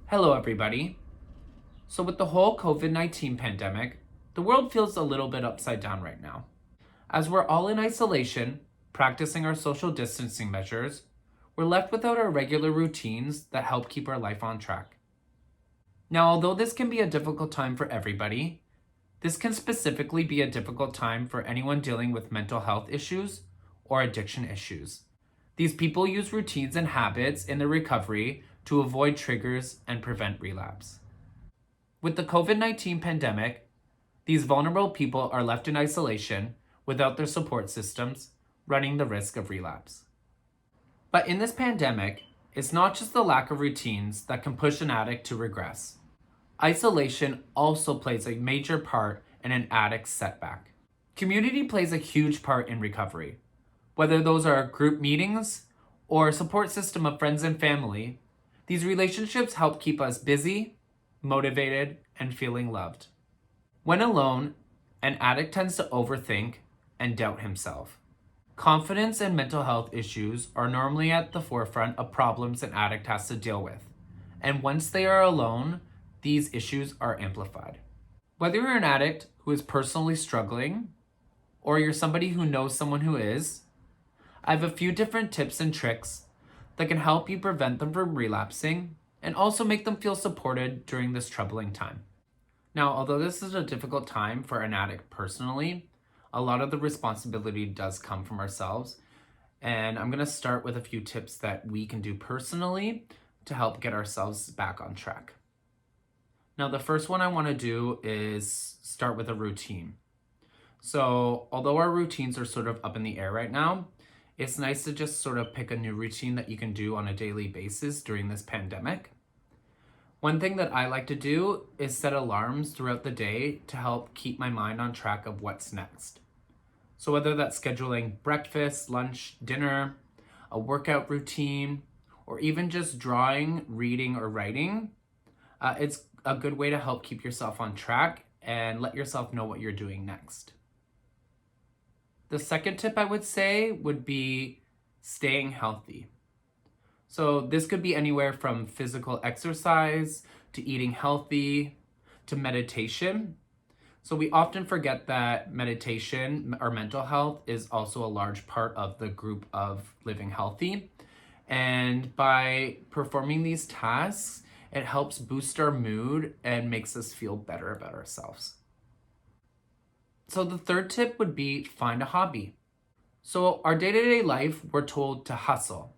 Hello, everybody. So, with the whole COVID-19 pandemic, the world feels a little bit upside down right now. As we're all in isolation, practicing our social distancing measures, we're left without our regular routines that help keep our life on track. Now, although this can be a difficult time for everybody, this can specifically be a difficult time for anyone dealing with mental health issues or addiction issues. These people use routines and habits in their recovery to avoid triggers and prevent relapse. With the COVID-19 pandemic, these vulnerable people are left in isolation without their support systems, running the risk of relapse. But in this pandemic, it's not just the lack of routines that can push an addict to regress. Isolation also plays a major part in an addict's setback. Community plays a huge part in recovery. Whether those are group meetings or a support system of friends and family, these relationships help keep us busy, motivated, and feeling loved. When alone, an addict tends to overthink and doubt himself. Confidence and mental health issues are normally at the forefront of problems an addict has to deal with. And once they are alone, these issues are amplified. Whether you're an addict who is personally struggling, or you're somebody who knows someone who is, I have a few different tips and tricks that can help you prevent them from relapsing and also make them feel supported during this troubling time. Now, although this is a difficult time for an addict personally, a lot of the responsibility does come from ourselves. And I'm going to start with a few tips that we can do personally to help get ourselves back on track. Now, the first one I want to do is start with a routine. So, although our routines are sort of up in the air right now, it's nice to just sort of pick a new routine that you can do on a daily basis during this pandemic. One thing that I like to do is set alarms throughout the day to help keep my mind on track of what's next. So whether that's scheduling breakfast, lunch, dinner, a workout routine, or even just drawing, reading, or writing, it's a good way to help keep yourself on track and let yourself know what you're doing next. The second tip I would say would be staying healthy. So this could be anywhere from physical exercise to eating healthy to meditation. So we often forget that meditation or mental health is also a large part of the group of living healthy. And by performing these tasks, it helps boost our mood and makes us feel better about ourselves. So the third tip would be find a hobby. So our day-to-day life, we're told to hustle.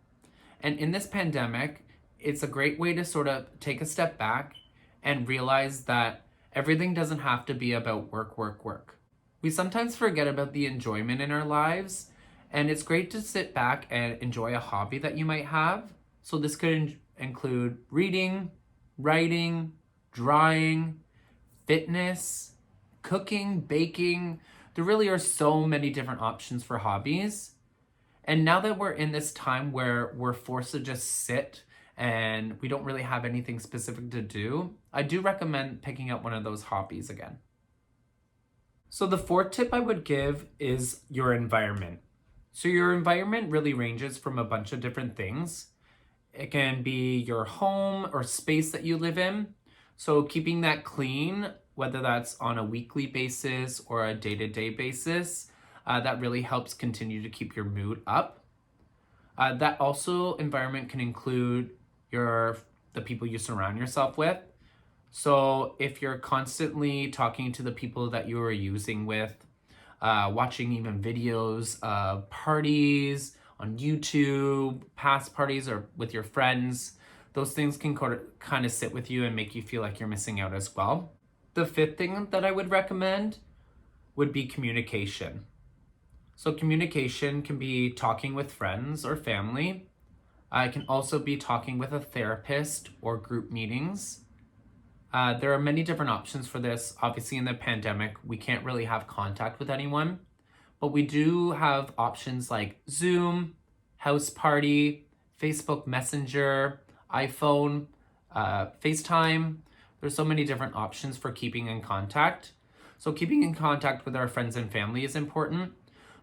And in this pandemic, it's a great way to sort of take a step back and realize that everything doesn't have to be about work, work, work. We sometimes forget about the enjoyment in our lives, and it's great to sit back and enjoy a hobby that you might have. So this could include reading, writing, drawing, fitness, cooking, baking. There really are so many different options for hobbies. And now that we're in this time where we're forced to just sit and we don't really have anything specific to do, I do recommend picking up one of those hobbies again. So the fourth tip I would give is your environment. So your environment really ranges from a bunch of different things. It can be your home or space that you live in. So keeping that clean, whether that's on a weekly basis or a day-to-day basis, that really helps continue to keep your mood up. That also environment can include the people you surround yourself with. So if you're constantly talking to the people that you are using with, watching even videos of parties on YouTube, past parties or with your friends, those things can kind of sit with you and make you feel like you're missing out as well. The fifth thing that I would recommend would be communication. So communication can be talking with friends or family. It can also be talking with a therapist or group meetings. There are many different options for this. Obviously, in the pandemic, we can't really have contact with anyone, but we do have options like Zoom, House Party, Facebook Messenger, iPhone, FaceTime. There's so many different options for keeping in contact. So keeping in contact with our friends and family is important,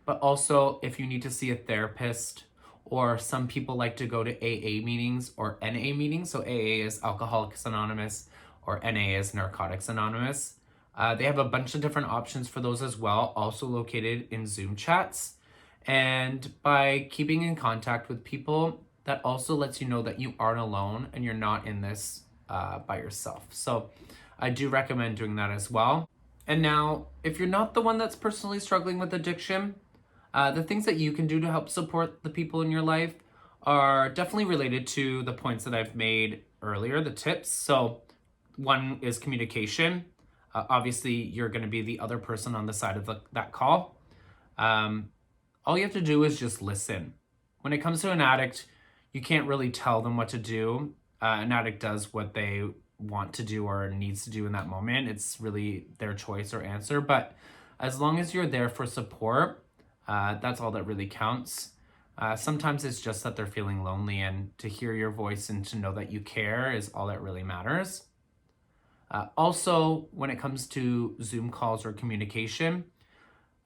but also if you need to see a therapist or some people like to go to AA meetings or NA meetings. So AA is Alcoholics Anonymous or NA is Narcotics Anonymous. They have a bunch of different options for those as well, also located in Zoom chats. And by keeping in contact with people, that also lets you know that you aren't alone and you're not in this by yourself. So I do recommend doing that as well. And now, if you're not the one that's personally struggling with addiction, the things that you can do to help support the people in your life are definitely related to the points that I've made earlier, the tips. So one is communication. Obviously, you're going to be the other person on the side of that call. All you have to do is just listen. When it comes to an addict, you can't really tell them what to do. An addict does what they want to do or needs to do in that moment. It's really their choice or answer. But as long as you're there for support, that's all that really counts. Sometimes it's just that they're feeling lonely, and to hear your voice and to know that you care is all that really matters. Also, when it comes to Zoom calls or communication,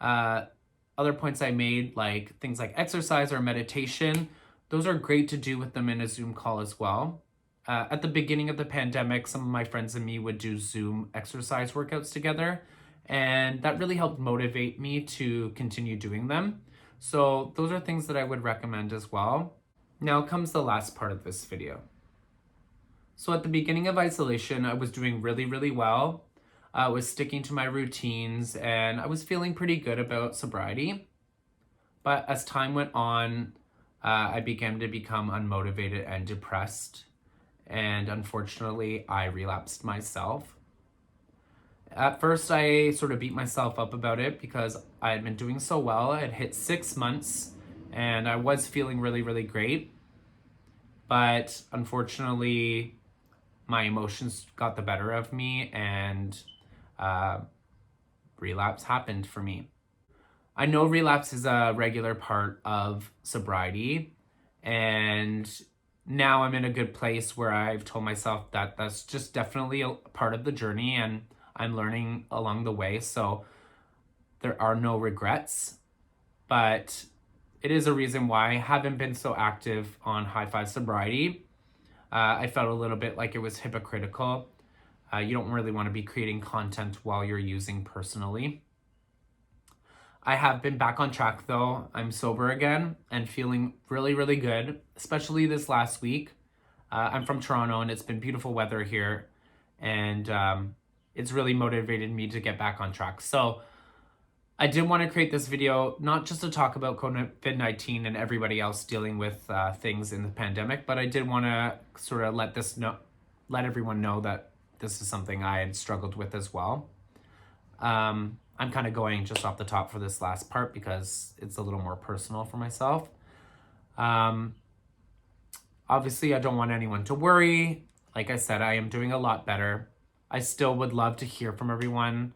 other points I made, like things like exercise or meditation, those are great to do with them in a Zoom call as well. At the beginning of the pandemic, some of my friends and me would do Zoom exercise workouts together, and that really helped motivate me to continue doing them. So those are things that I would recommend as well. Now comes the last part of this video. So at the beginning of isolation, I was doing really, really well. I was sticking to my routines and I was feeling pretty good about sobriety. But as time went on, I began to become unmotivated and depressed. And unfortunately, I relapsed myself. At first, I sort of beat myself up about it because I had been doing so well. I had hit 6 months and I was feeling really, really great. But unfortunately, my emotions got the better of me and relapse happened for me. I know relapse is a regular part of sobriety, and now I'm in a good place where I've told myself that that's just definitely a part of the journey and I'm learning along the way. So there are no regrets, but it is a reason why I haven't been so active on High Five Sobriety. I felt a little bit like it was hypocritical. You don't really want to be creating content while you're using personally. I have been back on track though. I'm sober again and feeling really, really good, especially this last week. I'm from Toronto and it's been beautiful weather here, and it's really motivated me to get back on track. So I did want to create this video, not just to talk about COVID-19 and everybody else dealing with things in the pandemic, but I did want to sort of let everyone know that this is something I had struggled with as well. I'm kind of going just off the top for this last part because it's a little more personal for myself. Obviously, I don't want anyone to worry. Like I said, I am doing a lot better. I still would love to hear from everyone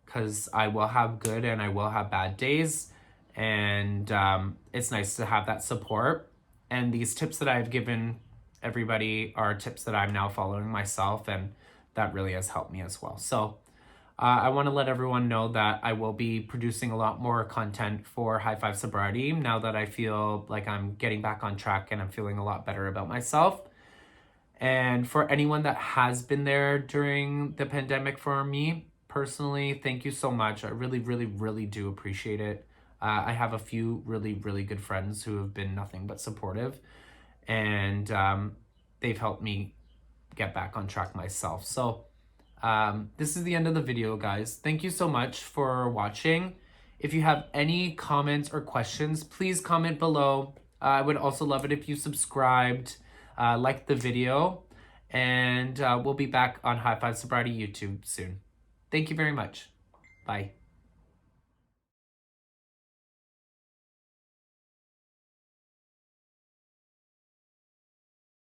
because I will have good and I will have bad days. And it's nice to have that support. And these tips that I've given everybody are tips that I'm now following myself, and that really has helped me as well. So I want to let everyone know that I will be producing a lot more content for High Five Sobriety now that I feel like I'm getting back on track and I'm feeling a lot better about myself. And for anyone that has been there during the pandemic for me personally, thank you so much. I really, really, really do appreciate it. I have a few really, really good friends who have been nothing but supportive, and they've helped me get back on track myself. So this is the end of the video, guys. Thank you so much for watching. If you have any comments or questions, please comment below. I would also love it if you subscribed, liked the video, and we'll be back on High Five Sobriety YouTube soon. Thank you very much. Bye.